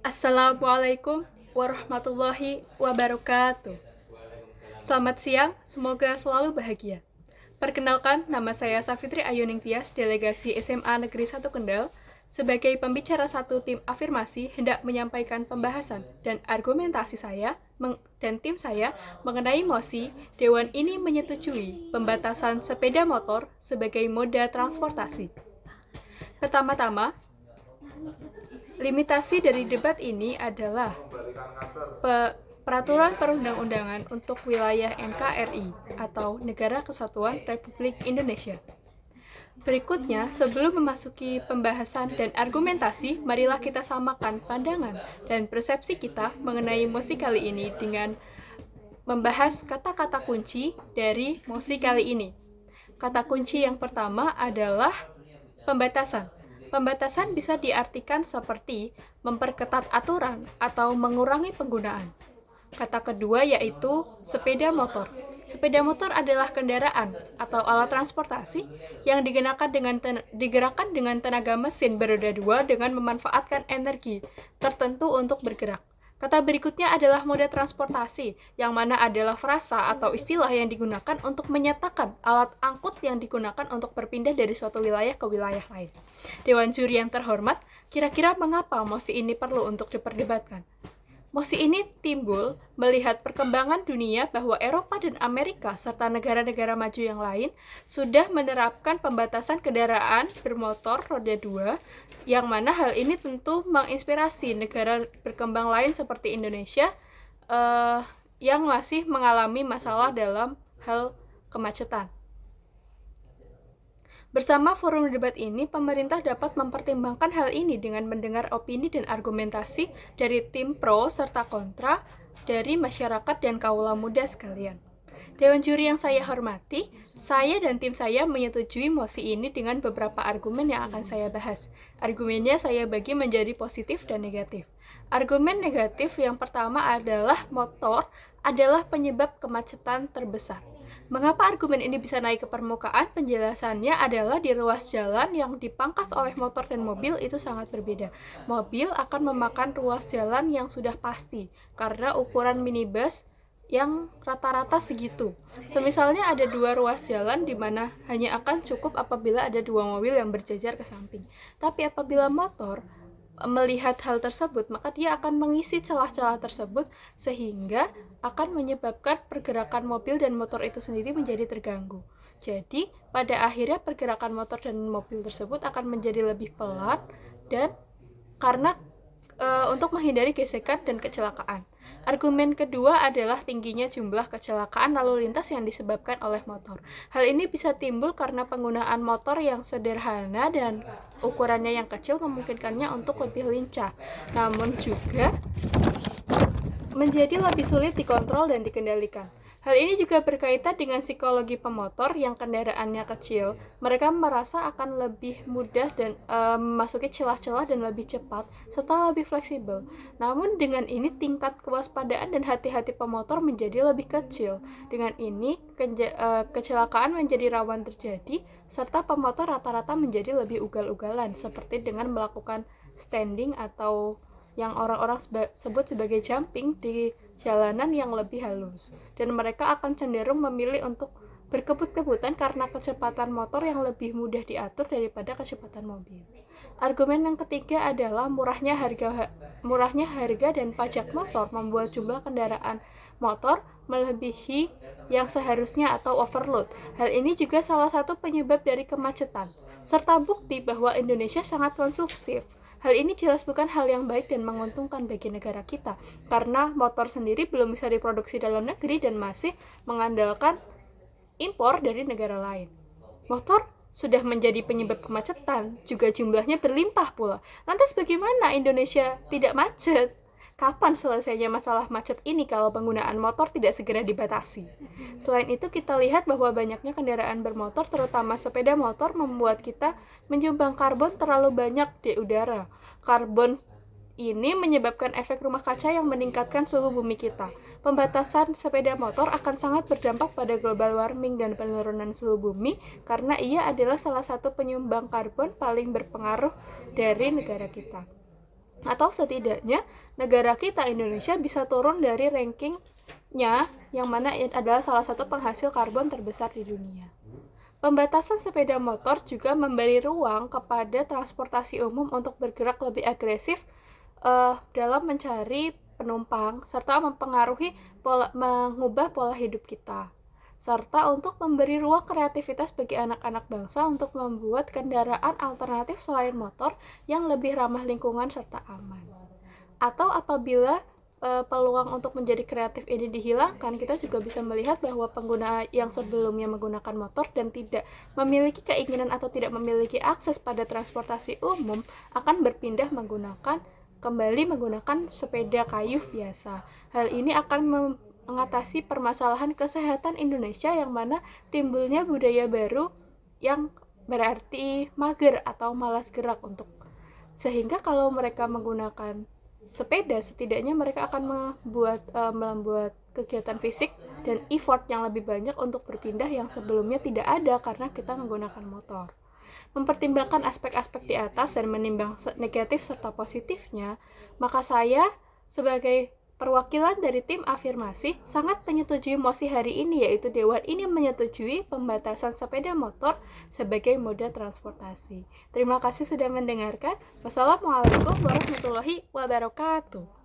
Assalamualaikum warahmatullahi wabarakatuh. Selamat siang, semoga selalu bahagia. Perkenalkan, nama saya Safitri Ayuning Tias, delegasi SMA Negeri 1 Kendal. Sebagai pembicara satu tim afirmasi, hendak menyampaikan pembahasan dan argumentasi saya dan tim saya mengenai mosi Dewan ini menyetujui pembatasan sepeda motor sebagai moda transportasi. Pertama-tama, limitasi dari debat ini adalah peraturan perundang-undangan untuk wilayah NKRI atau Negara Kesatuan Republik Indonesia. Berikutnya, sebelum memasuki pembahasan dan argumentasi, marilah kita samakan pandangan dan persepsi kita mengenai mosi kali ini dengan membahas kata-kata kunci dari mosi kali ini. Kata kunci yang pertama adalah pembatasan. Pembatasan bisa diartikan seperti memperketat aturan atau mengurangi penggunaan. Kata kedua yaitu sepeda motor. Sepeda motor adalah kendaraan atau alat transportasi yang digerakkan dengan tenaga mesin beroda dua dengan memanfaatkan energi tertentu untuk bergerak. Kata berikutnya adalah moda transportasi, yang mana adalah frasa atau istilah yang digunakan untuk menyatakan alat angkut yang digunakan untuk berpindah dari suatu wilayah ke wilayah lain. Dewan juri yang terhormat, kira-kira mengapa mosi ini perlu untuk diperdebatkan? Mosi ini timbul melihat perkembangan dunia bahwa Eropa dan Amerika serta negara-negara maju yang lain sudah menerapkan pembatasan kendaraan bermotor roda 2, yang mana hal ini tentu menginspirasi negara berkembang lain seperti Indonesia yang masih mengalami masalah dalam hal kemacetan. Bersama forum debat ini, pemerintah dapat mempertimbangkan hal ini dengan mendengar opini dan argumentasi dari tim pro serta kontra dari masyarakat dan kaula muda sekalian. Dewan juri yang saya hormati, saya dan tim saya menyetujui mosi ini dengan beberapa argumen yang akan saya bahas. Argumennya saya bagi menjadi positif dan negatif. Argumen negatif yang pertama adalah motor adalah penyebab kemacetan terbesar. Mengapa argumen ini bisa naik ke permukaan? Penjelasannya adalah di ruas jalan yang dipangkas oleh motor dan mobil itu sangat berbeda. Mobil akan memakan ruas jalan yang sudah pasti karena ukuran minibus yang rata-rata segitu. Semisalnya ada 2 ruas jalan di mana hanya akan cukup apabila ada 2 mobil yang berjajar ke samping. Tapi apabila motor melihat hal tersebut, maka dia akan mengisi celah-celah tersebut sehingga akan menyebabkan pergerakan mobil dan motor itu sendiri menjadi terganggu. Jadi, pada akhirnya pergerakan motor dan mobil tersebut akan menjadi lebih pelan dan karena untuk menghindari gesekan dan kecelakaan. Argumen kedua adalah tingginya jumlah kecelakaan lalu lintas yang disebabkan oleh motor. Hal ini bisa timbul karena penggunaan motor yang sederhana dan ukurannya yang kecil memungkinkannya untuk lebih lincah, namun juga menjadi lebih sulit dikontrol dan dikendalikan. Hal ini juga berkaitan dengan psikologi pemotor yang kendaraannya kecil. Mereka merasa akan lebih mudah dan memasuki celah-celah dan lebih cepat serta lebih fleksibel. Namun dengan ini tingkat kewaspadaan dan hati-hati pemotor menjadi lebih kecil. Dengan ini kecelakaan menjadi rawan terjadi serta pemotor rata-rata menjadi lebih ugal-ugalan seperti dengan melakukan standing atau yang orang-orang sebut sebagai jumping di jalanan yang lebih halus, dan mereka akan cenderung memilih untuk berkebut-kebutan karena kecepatan motor yang lebih mudah diatur daripada kecepatan mobil. Argumen yang ketiga adalah murahnya harga dan pajak motor membuat jumlah kendaraan motor melebihi yang seharusnya atau overload. Hal ini juga salah satu penyebab dari kemacetan, serta bukti bahwa Indonesia sangat konsumtif. Hal ini jelas bukan hal yang baik dan menguntungkan bagi negara kita, karena motor sendiri belum bisa diproduksi dalam negeri dan masih mengandalkan impor dari negara lain. Motor sudah menjadi penyebab kemacetan, juga jumlahnya berlimpah pula. Lantas bagaimana Indonesia tidak macet? Kapan selesainya masalah macet ini kalau penggunaan motor tidak segera dibatasi? Selain itu, kita lihat bahwa banyaknya kendaraan bermotor, terutama sepeda motor, membuat kita menyumbang karbon terlalu banyak di udara. Karbon ini menyebabkan efek rumah kaca yang meningkatkan suhu bumi kita. Pembatasan sepeda motor akan sangat berdampak pada global warming dan penurunan suhu bumi karena ia adalah salah satu penyumbang karbon paling berpengaruh dari negara kita. Atau setidaknya negara kita Indonesia bisa turun dari rankingnya yang mana adalah salah satu penghasil karbon terbesar di dunia. Pembatasan sepeda motor juga memberi ruang kepada transportasi umum untuk bergerak lebih agresif dalam mencari penumpang serta mengubah pola hidup kita, serta untuk memberi ruang kreativitas bagi anak-anak bangsa untuk membuat kendaraan alternatif selain motor yang lebih ramah lingkungan serta aman. Atau apabila peluang untuk menjadi kreatif ini dihilangkan, kita juga bisa melihat bahwa pengguna yang sebelumnya menggunakan motor dan tidak memiliki keinginan atau tidak memiliki akses pada transportasi umum akan berpindah kembali menggunakan sepeda kayu biasa. Hal ini akan mengatasi permasalahan kesehatan Indonesia yang mana timbulnya budaya baru yang berarti mager atau malas gerak sehingga kalau mereka menggunakan sepeda, setidaknya mereka akan membuat kegiatan fisik dan effort yang lebih banyak untuk berpindah yang sebelumnya tidak ada karena kita menggunakan motor. Mempertimbangkan aspek-aspek di atas dan menimbang negatif serta positifnya, maka saya sebagai perwakilan dari tim afirmasi sangat menyetujui mosi hari ini, yaitu Dewan ini menyetujui pembatasan sepeda motor sebagai moda transportasi. Terima kasih sudah mendengarkan. Wassalamualaikum warahmatullahi wabarakatuh.